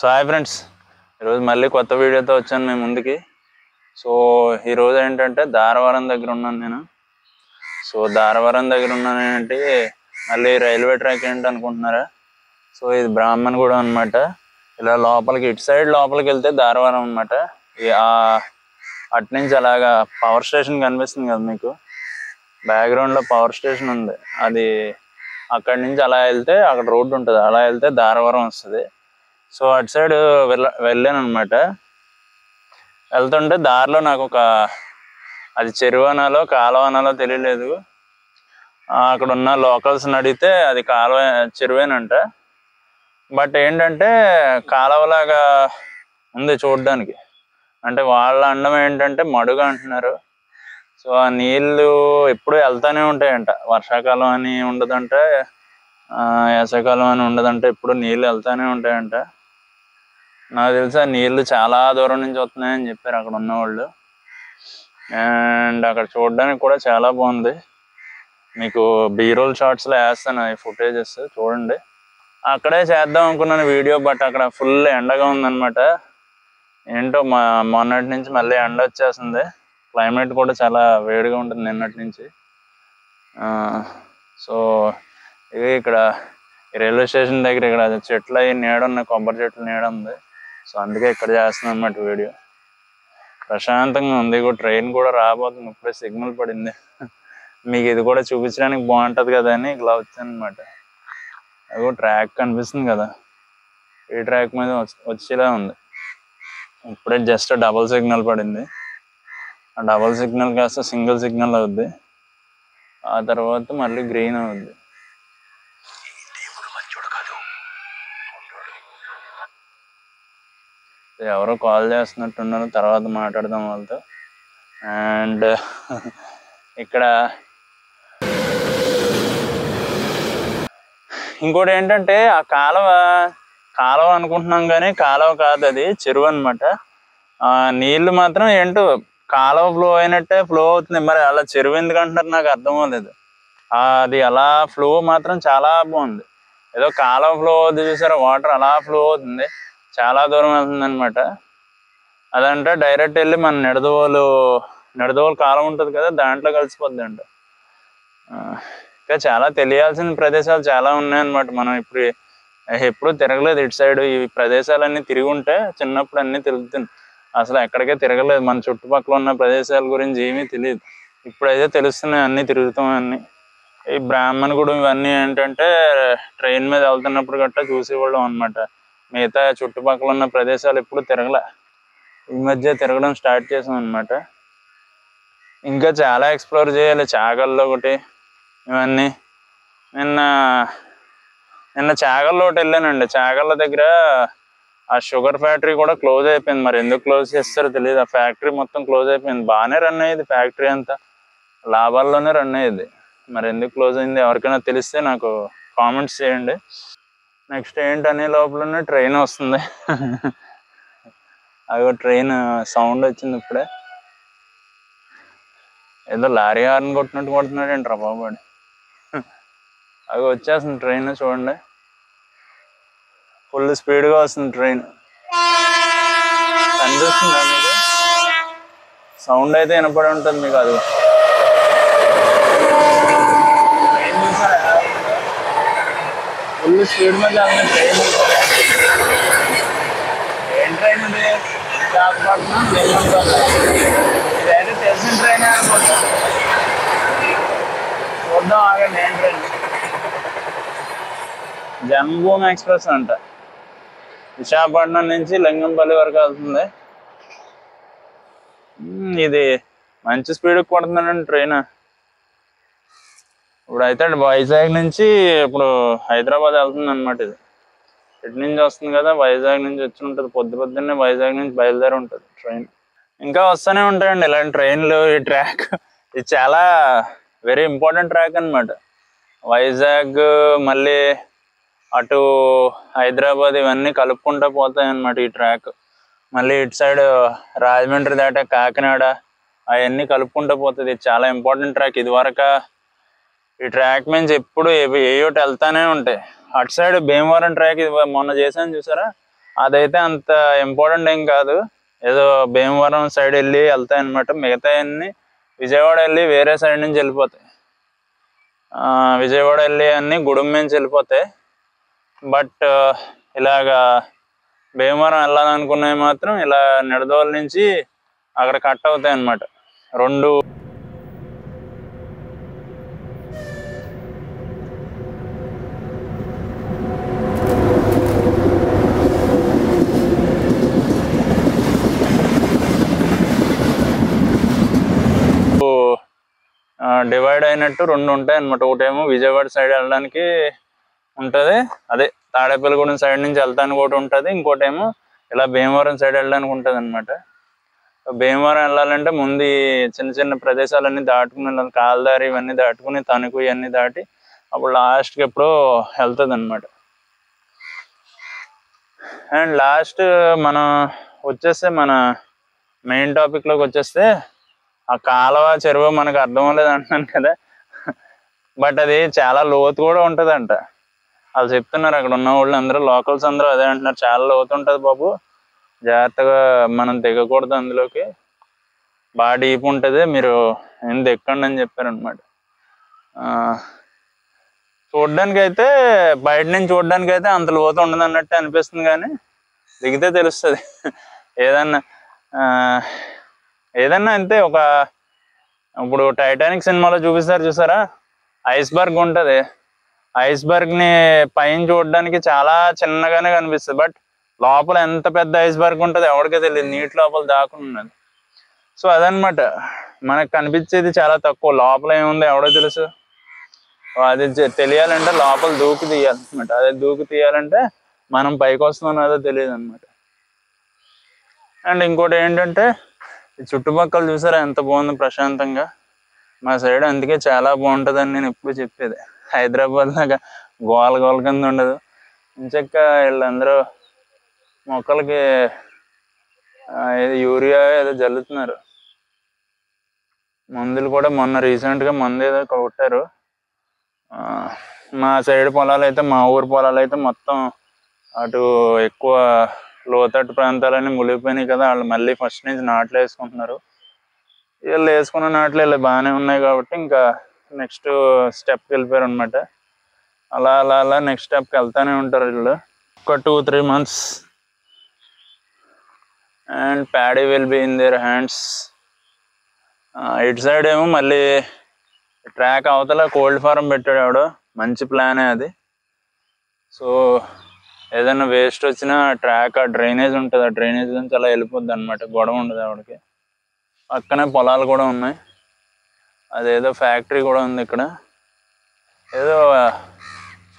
So hi friends, ఈరోజు మళ్ళీ కొత్త వీడియోతో వచ్చాను మేము ముందుకి. సో ఈరోజు ఏంటంటే దారవరం దగ్గర ఉన్నాను నేను. సో దారవరం దగ్గర ఉన్నాను ఏంటి, మళ్ళీ రైల్వే ట్రాక్ ఏంటి అనుకుంటున్నారా? సో ఇది బ్రాహ్మణగూడెం అనమాట. ఇలా లోపలికి ఇటు సైడ్ లోపలికి వెళ్తే దారవరం అనమాట. అటు నుంచి అలాగా పవర్ స్టేషన్ కనిపిస్తుంది కదా మీకు, బ్యాక్గ్రౌండ్లో పవర్ స్టేషన్ ఉంది. అది అక్కడి నుంచి అలా వెళ్తే అక్కడ రోడ్డు ఉంటుంది, అలా వెళ్తే దారవరం వస్తుంది. సో అటు సైడ్ వెళ్ళాను అనమాట. వెళ్తుంటే దారిలో నాకు అది చెరువనాలో కాలువనాలో తెలియలేదు. అక్కడ ఉన్న లోకల్స్ని అడిగితే అది చెరువేనంట. బట్ ఏంటంటే కాలువలాగా ఉంది చూడడానికి. అంటే వాళ్ళ అండం ఏంటంటే మడుగు అంటున్నారు. సో ఆ నీళ్ళు ఎప్పుడు వెళ్తానే ఉంటాయంట. వర్షాకాలం అని ఉండదంటే, వేసవికాలం అని ఉండదంటే, ఎప్పుడు నీళ్ళు వెళ్తానే ఉంటాయంట. నాకు తెలిసి ఆ నీళ్లు చాలా దూరం నుంచి వస్తున్నాయని చెప్పారు అక్కడ ఉన్నవాళ్ళు. అండ్ అక్కడ చూడడానికి కూడా చాలా బాగుంది. మీకు బీరోల్ షార్ట్స్లో వేస్తాను ఈ ఫుటేజెస్, చూడండి. అక్కడే చేద్దాం అనుకున్నాను వీడియో, బట్ అక్కడ ఫుల్ ఎండగా ఉందన్నమాట. ఏంటో మొన్నటి నుంచి మళ్ళీ ఎండ వచ్చేస్తుంది. క్లైమేట్ కూడా చాలా వేడిగా ఉంటుంది నిన్నటి నుంచి. సో ఇది ఇక్కడ రైల్వే స్టేషన్ దగ్గర ఇక్కడ చెట్లు అవి నీడ ఉన్నాయి, కొబ్బరి చెట్లు నీడ ఉంది. సో అందుకే ఇక్కడ చేస్తున్నాను అన్నమాట వీడియో. ప్రశాంతంగా ఉంది. ట్రైన్ కూడా రాబోతుంది, ఇప్పుడే సిగ్నల్ పడింది. మీకు ఇది కూడా చూపించడానికి బాగుంటుంది కదా అని ఇలా వచ్చాను అనమాట. అది ట్రాక్ కనిపిస్తుంది కదా, ఈ ట్రాక్ మీద వచ్చేలా ఉంది. ఇప్పుడే జస్ట్ డబుల్ సిగ్నల్ పడింది. ఆ డబుల్ సిగ్నల్ కాస్త సింగిల్ సిగ్నల్ అవుద్ది, ఆ తర్వాత మళ్ళీ గ్రీన్ అవుద్ది. ఎవరో కాల్ చేస్తున్నట్టున్నారు, తర్వాత మాట్లాడదాం వాళ్ళతో. అండ్ ఇక్కడ ఇంకోటి ఏంటంటే ఆ కాలువ అనుకుంటున్నాం కానీ కాలువ కాదు, అది చెరువు అనమాట. నీళ్లు మాత్రం ఏంటో కాలువ ఫ్లో అయినట్టే ఫ్లో అవుతుంది. మరి అలా చెరువు ఎందుకు అంటున్నారు నాకు అర్థం అవ్వలేదు. అది అలా ఫ్లో మాత్రం చాలా బాగుంది. ఏదో కాలువ ఫ్లో అవుతుంది చూసారా, వాటర్ అలా ఫ్లో అవుతుంది, చాలా దూరం వెళ్తుంది అనమాట. అదంటే డైరెక్ట్ వెళ్ళి మన నిడదవోలు కాలం ఉంటుంది కదా, దాంట్లో కలిసిపోద్ది అంట. ఇంకా చాలా తెలియాల్సిన ప్రదేశాలు చాలా ఉన్నాయన్నమాట. మనం ఎప్పుడు తిరగలేదు ఇటు సైడ్. ఈ ప్రదేశాలన్నీ తిరిగి ఉంటే చిన్నప్పుడు అన్నీ తిరుగుతుంది. అసలు ఎక్కడికే తిరగలేదు, మన చుట్టుపక్కల ఉన్న ప్రదేశాల గురించి ఏమీ తెలియదు. ఇప్పుడైతే తెలుస్తున్నాయి, అన్నీ తిరుగుతాం. అన్నీ ఈ బ్రాహ్మణగూడెం ఇవన్నీ ఏంటంటే ట్రైన్ మీద వెళ్తున్నప్పుడు గట్టా చూసేవాళ్ళం అనమాట. మిగతా చుట్టుపక్కల ఉన్న ప్రదేశాలు ఎప్పుడు తిరగలే, ఈ మధ్య తిరగడం స్టార్ట్ చేసాం అనమాట. ఇంకా చాలా ఎక్స్ప్లోర్ చేయాలి. చాగల్లో ఒకటి, ఇవన్నీ. నిన్న చాగల్లో ఒకటి వెళ్ళానండి. చాగళ్ళ దగ్గర ఆ షుగర్ ఫ్యాక్టరీ కూడా క్లోజ్ అయిపోయింది. మరి ఎందుకు క్లోజ్ చేస్తారో తెలియదు. ఆ ఫ్యాక్టరీ మొత్తం క్లోజ్ అయిపోయింది. బాగానే రన్ అయ్యేది ఫ్యాక్టరీ అంతా, లాభాల్లోనే రన్ అయ్యేది. మరి ఎందుకు క్లోజ్ అయింది ఎవరికైనా తెలిస్తే నాకు కామెంట్స్ చేయండి. నెక్స్ట్ ఏంటనే లోపలనే ట్రైన్ వస్తుంది. అవి ట్రైన్ సౌండ్ వచ్చింది ఇప్పుడే. ఏదో లారీ హార్న్ కొట్టినట్టు కొడుతున్నాడు ఏంట్రా బాబు. అవి వచ్చేస్తుంది ట్రైన్, చూడండి. ఫుల్ స్పీడ్గా వస్తుంది ట్రైన్. కనిపిస్తుందా మీకు? సౌండ్ అయితే వినపడి ఉంటుంది మీకు. అది ట్రైన్ చూసారా, ఫుల్ స్పీడ్ మీద వెళ్తుంది ట్రైన్. ఏం ట్రైన్ ఇది? విశాఖపట్నం ఇదైతే తెలిసిన ట్రైన్ అనుకుంటా. చూద్దాం ఆగండి ఏం ట్రైన్. జన్మభూమి ఎక్స్ప్రెస్ అంట. విశాఖపట్నం నుంచి లింగంపల్లి వరకు వెళ్తుంది. ఇది మంచి స్పీడ్కి కొడుతుందండి ట్రైన్. ఇప్పుడు అయితే వైజాగ్ నుంచి ఇప్పుడు హైదరాబాద్ వెళ్తుంది అనమాట. ఇది ఇటు నుంచి వస్తుంది కదా, వైజాగ్ నుంచి వచ్చి ఉంటుంది. పొద్దున్నే వైజాగ్ నుంచి బయలుదేరి ఉంటుంది ట్రైన్. ఇంకా వస్తూనే ఉంటాయండి ఇలాంటి ట్రైన్లు. ఈ ట్రాక్ ఇది చాలా వెరీ ఇంపార్టెంట్ ట్రాక్ అనమాట. వైజాగ్ మళ్ళీ అటు హైదరాబాద్ ఇవన్నీ కలుపుకుంటూ పోతాయి అన్నమాట ఈ ట్రాక్. మళ్ళీ ఇటు సైడ్ రాజమండ్రి దాటా కాకినాడ అవన్నీ కలుపుకుంటూ పోతుంది. ఇది చాలా ఇంపార్టెంట్ ట్రాక్. ఇది వరకు ఈ ట్రాక్ నుంచి ఎప్పుడు ఏయోటి వెళ్తానే ఉంటాయి. అటు సైడ్ భీమవరం ట్రాక్ ఇది మొన్న చేశాను చూసారా, అదైతే అంత ఇంపార్టెంట్ ఏం కాదు, ఏదో భీమవరం సైడ్ వెళ్తాయి అనమాట. మిగతా అన్ని విజయవాడ వెళ్ళి వేరే సైడ్ నుంచి వెళ్ళిపోతాయి. విజయవాడ వెళ్ళి అన్ని గుడుం నుంచి వెళ్ళిపోతాయి. బట్ ఇలాగా భీమవరం వెళ్ళాలనుకున్నవి మాత్రం ఇలా నిడదవోలు నుంచి అక్కడ కట్ అవుతాయి అన్నమాట. రెండు డివైడ్ అయినట్టు రెండు ఉంటాయి అన్నమాట. ఒకటేమో విజయవాడ సైడ్ వెళ్ళడానికి ఉంటుంది, అదే తాడేపల్లిగూడెం సైడ్ నుంచి వెళ్తానికి ఒకటి ఉంటుంది. ఇంకోటేమో ఇలా భీమవరం సైడ్ వెళ్ళడానికి ఉంటుంది అనమాట. భీమవరం వెళ్ళాలంటే ముందు చిన్న చిన్న ప్రదేశాలన్నీ దాటుకుని వెళ్ళాలి. కాలదారి ఇవన్నీ దాటుకుని తణుకు ఇవన్నీ దాటి అప్పుడు లాస్ట్కి ఎప్పుడో వెళ్తుంది అనమాట. అండ్ లాస్ట్ మనం వచ్చేస్తే మన మెయిన్ టాపిక్లోకి వచ్చేస్తే, ఆ కాలువ చెరువు మనకు అర్థం అవ్వలేదు అంటున్నాను కదా, బట్ అది చాలా లోతు కూడా ఉంటుందంట. వాళ్ళు చెప్తున్నారు అక్కడ ఉన్న వాళ్ళు అందరూ, లోకల్స్ అందరూ అదే అంటున్నారు, చాలా లోతు ఉంటుంది బాబు, జాగ్రత్తగా మనం దిగకూడదు అందులోకి, బాగా డీప్ ఉంటుంది, మీరు ఏం దిక్కండి అని చెప్పారనమాట. చూడ్డానికి అయితే బయట నుంచి చూడడానికి అయితే అంత లోతు ఉండదు అన్నట్టు అనిపిస్తుంది, కానీ దిగితే తెలుస్తుంది. ఏదన్నా అంతే. ఇప్పుడు టైటానిక్ సినిమాలో చూసారా, ఐస్బర్గ్ ఉంటుంది. ఐస్బర్గ్ని పైన చూడడానికి చాలా చిన్నగానే కనిపిస్తుంది, బట్ లోపల ఎంత పెద్ద ఐస్బర్గ్ ఉంటుంది ఎవరికే తెలియదు, నీటి లోపల దాక్కున్నది. సో అదనమాట, మనకు కనిపించేది చాలా తక్కువ, లోపల ఏముంది ఎవడో తెలుసు. అది తెలియాలంటే లోపల దూకి తీయాలన్నమాట. అదే దూకి తీయాలంటే మనం పైకి వస్తున్నాం అదో తెలియదు అనమాట. అండ్ ఇంకోటి ఏంటంటే, ఈ చుట్టుపక్కల చూసారా ఎంత బాగుంది ప్రశాంతంగా. మా సైడ్ అందుకే చాలా బాగుంటుందని నేను ఎప్పుడు చెప్పేది. హైదరాబాద్ లాగా గోల కింద ఉండదు. ఇంచక్క వీళ్ళందరూ మొక్కలకి ఏదో యూరియా ఏదో జల్లుతున్నారు. మందులు కూడా మొన్న రీసెంట్గా మందు ఏదో కొట్టారు. మా సైడ్ పొలాలు అయితే, మా ఊరు పొలాలు అయితే మొత్తం అటు ఎక్కువ లోతట్టు ప్రాంతాలన్నీ మునిగిపోయినాయి కదా, వాళ్ళు మళ్ళీ ఫస్ట్ నుంచి నాట్లు వేసుకుంటున్నారు. వీళ్ళు వేసుకున్న నాట్లు వీళ్ళు బాగానే ఉన్నాయి కాబట్టి ఇంకా నెక్స్ట్ స్టెప్కి వెళ్ళిపోయారు అనమాట. అలా నెక్స్ట్ స్టెప్కి వెళ్తానే ఉంటారు వీళ్ళు. ఒక 2-3 months and paddy will be in their hands. ఇటు సైడ్ ఏమో మళ్ళీ ట్రాక్ అవతల కోల్డ్ ఫారం పెట్టాడు ఆవిడ, మంచి ప్లానే అది. సో ఏదైనా వేస్ట్ వచ్చినా ట్రాక్, ఆ డ్రైనేజ్ ఉంటుంది, ఆ డ్రైనేజ్ నుంచి అలా వెళ్ళిపోద్ది అనమాట, గొడవ ఉండదు ఆవిడకి. పక్కనే పొలాలు కూడా ఉన్నాయి, అదేదో ఫ్యాక్టరీ కూడా ఉంది ఇక్కడ, ఏదో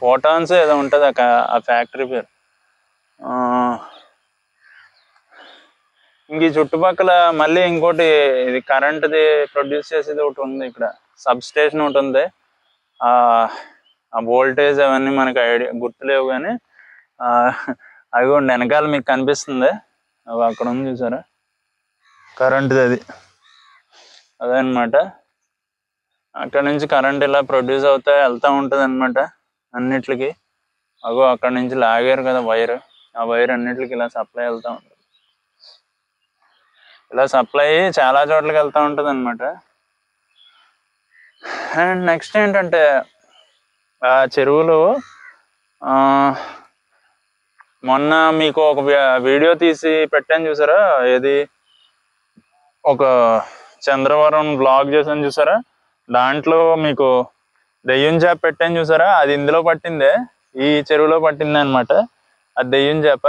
ఫోటాన్స్ ఏదో ఉంటుంది ఆ ఫ్యాక్టరీ పేరు. ఇంక ఈ చుట్టుపక్కల మళ్ళీ ఇంకోటి ఇది కరెంట్ది ప్రొడ్యూస్ చేసేది ఒకటి ఉంది ఇక్కడ, సబ్ స్టేషన్ ఒకటి ఉంది. ఆ వోల్టేజ్ అవన్నీ మనకి ఐడియా గుర్తులేవు, కానీ అవి కూడా వెనకాల మీకు కనిపిస్తుంది, అవి అక్కడ ఉంది చూసారా కరెంట్ది, అదే అనమాట. అక్కడ నుంచి కరెంట్ ఇలా ప్రొడ్యూస్ అవుతా వెళ్తూ ఉంటుంది అనమాట అన్నిటికి. అక్కడ నుంచి లాగారు కదా వైర్, ఆ వైర్ అన్నిటికి ఇలా సప్లై వెళ్తూ ఉంటుంది. ఇలా సప్లై చాలా చోట్లకి వెళ్తూ ఉంటుంది అనమాట. అండ్ నెక్స్ట్ ఏంటంటే, ఆ చెరువులు మొన్న మీకు ఒక వీడియో తీసి పెట్టాను చూసారా, ఏది ఒక చంద్రవరం బ్లాగ్ చేసాను చూసారా, దాంట్లో మీకు దెయ్యం చేప పెట్టాను చూసారా, అది ఇందులో పట్టిందే, ఈ చెరువులో పట్టింది అనమాట. అది దెయ్యం చేప.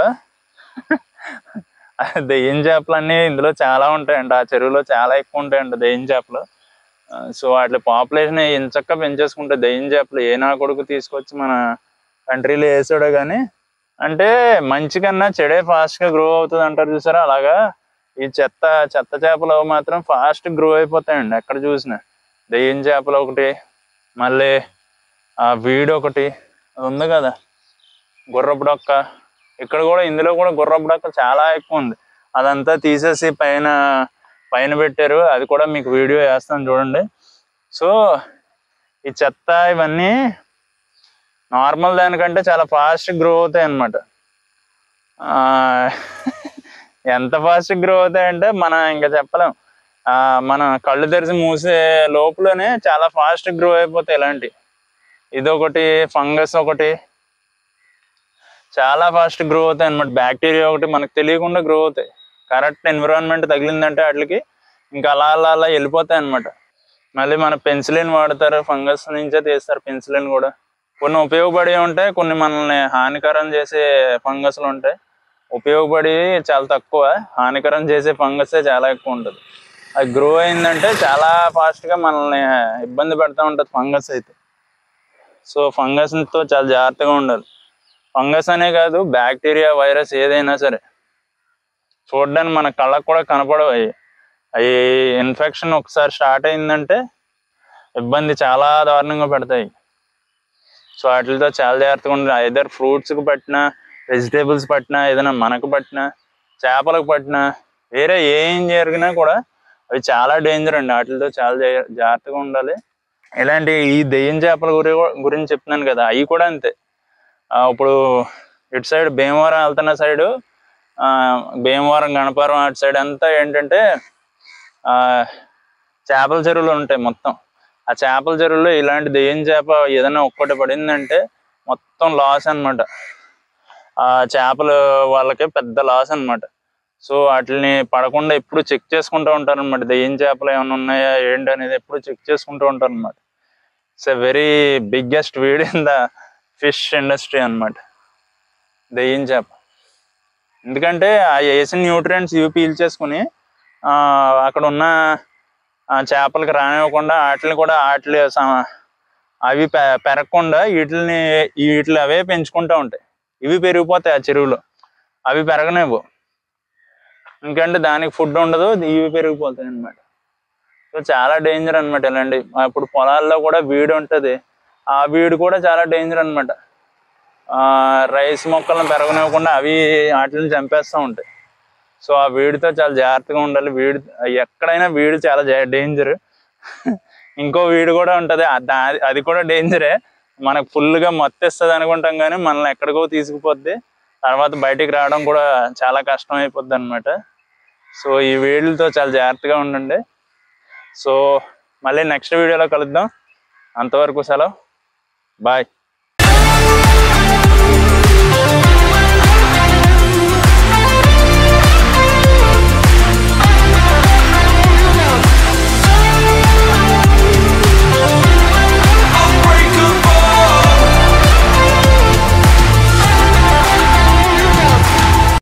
దెయ్యం చేపలు అన్నీ ఇందులో చాలా ఉంటాయంట, ఆ చెరువులో చాలా ఎక్కువ ఉంటాయంట దెయ్యం చేపలు. సో వాటి పాపులేషన్ ఎంచక్క పెంచేసుకుంటే దెయ్యం చేపలు ఏ నా కొడుకు తీసుకొచ్చి మన కంట్రీలో వేసాడో కానీ, అంటే మంచి కన్నా చెడే ఫాస్ట్గా గ్రో అవుతుంది అంటారు చూసారా, అలాగా ఈ చెత్త చేపలు మాత్రం ఫాస్ట్ గ్రో అయిపోతాయండి ఎక్కడ చూసినా. దెయ్యం చేపలు ఒకటి, మళ్ళీ ఆ వీడు ఒకటి, అది ఉంది కదా గుర్రపు డొక్క, ఇక్కడ కూడా ఇందులో కూడా గుర్రపు డొక్క చాలా ఎక్కువ ఉంది. అదంతా తీసేసి పైన పెట్టారు, అది కూడా మీకు వీడియో వేస్తాను చూడండి. సో ఈ చెత్త ఇవన్నీ నార్మల్ దానికంటే చాలా ఫాస్ట్ గ్రో అవుతాయి అన్నమాట. ఎంత ఫాస్ట్ గ్రో అవుతాయంటే మనం ఇంకా చెప్పలేం. మన కళ్ళు తెరిచి మూసే లోపలనే చాలా ఫాస్ట్ గ్రో అయిపోతాయి ఇలాంటి. ఇదొకటి, ఫంగస్ ఒకటి చాలా ఫాస్ట్ గ్రో అవుతాయి అనమాట. బ్యాక్టీరియా ఒకటి మనకు తెలియకుండా గ్రో అవుతాయి. కరెక్ట్ ఎన్విరాన్మెంట్ తగిలిందంటే వాటికి ఇంకా అలా అలా అలా వెళ్ళిపోతాయి అనమాట. మళ్ళీ మన పెన్సిలిన్ వాడతారు, ఫంగస్ నుంచే తీస్తారు పెన్సిలిన్ కూడా. కొన్ని ఉపయోగపడి ఉంటాయి, కొన్ని మనల్ని హానికరం చేసే ఫంగస్లు ఉంటాయి. ఉపయోగపడి చాలా తక్కువ, హానికరం చేసే ఫంగసే చాలా ఎక్కువ ఉంటుంది. అది గ్రో అయిందంటే చాలా ఫాస్ట్గా మనల్ని ఇబ్బంది పెడతా ఉంటుంది ఫంగస్ అయితే. సో ఫంగస్తో చాలా జాగ్రత్తగా ఉండాలి. ఫంగస్ అనే కాదు, బ్యాక్టీరియా, వైరస్ ఏదైనా సరే చూడడానికి మన కళ్ళకు కూడా కనపడవు. అవి ఇన్ఫెక్షన్ ఒకసారి స్టార్ట్ అయిందంటే ఇబ్బంది చాలా దారుణంగా పెడతాయి. సో వాటితో చాలా జాగ్రత్తగా ఉండాలి. ఐదర్ ఫ్రూట్స్కి పట్టినా, వెజిటేబుల్స్ పట్టినా, ఏదైనా మనకు పట్టినా, చేపలకు పట్టినా, వేరే ఏం జరిగినా కూడా అవి చాలా డేంజర్ అండి. వాటితో చాలా జాగ్రత్తగా ఉండాలి. ఇలాంటి ఈ దెయ్యం చేపల గురించి చెప్తున్నాను కదా, అవి కూడా అంతే. ఇప్పుడు ఇటు సైడ్ భీమవరం వెళ్తున్న సైడు, భీమవరం, గణపవరం అటు సైడ్ అంతా ఏంటంటే చేపల చెరువులు ఉంటాయి మొత్తం. ఆ చేపల చెరువులో ఇలాంటి దెయ్యం చేప ఏదైనా ఒక్కటి పడిందంటే మొత్తం లాస్ అనమాట. ఆ చేపలు వాళ్ళకి పెద్ద లాస్ అనమాట. సో వాటిని పడకుండా ఎప్పుడు చెక్ చేసుకుంటూ ఉంటారు అనమాట. దెయ్యం చేపలు ఏమైనా ఉన్నాయా ఏంటి అనేది ఎప్పుడు చెక్ చేసుకుంటూ ఉంటారు అనమాట. It's a very biggest weed in the fish industry అనమాట దెయ్యం చేప. ఎందుకంటే ఆ వేసిన న్యూట్రియంట్స్ ఇవి పీల్చేసుకుని అక్కడ ఉన్న చేపలకి రానివ్వకుండా వాటిని కూడా అవి పెరగకుండా వీటిని అవే పెంచుకుంటూ ఉంటాయి. ఇవి పెరిగిపోతాయి ఆ చెరువులో, అవి పెరగనివ్వు. ఎందుకంటే దానికి ఫుడ్ ఉండదు, ఇవి పెరిగిపోతాయి అనమాట. సో చాలా డేంజర్ అనమాట ఇలాంటి. ఇప్పుడు పొలాల్లో కూడా వీడు ఉంటుంది, ఆ వీడు కూడా చాలా డేంజర్ అనమాట. రైస్ మొక్కలను పెరగనివ్వకుండా అవి వాటిని చంపేస్తూ ఉంటాయి. సో ఆ వీడితో చాలా జాగ్రత్తగా ఉండాలి. ఎక్కడైనా వీడు చాలా డేంజర్. ఇంకో వీడు కూడా ఉంటుంది, అది కూడా డేంజరే. మనకు ఫుల్గా మత్తేస్తుంది అనుకుంటాం కానీ మనల్ని ఎక్కడికో తీసుకుపోద్ది. తర్వాత బయటికి రావడం కూడా చాలా కష్టం అయిపోద్ది అనమాట. సో ఈ వీడిలతో చాలా జాగ్రత్తగా ఉండండి. సో మళ్ళీ నెక్స్ట్ వీడియోలో కలుద్దాం. అంతవరకు సెలవు, బాయ్.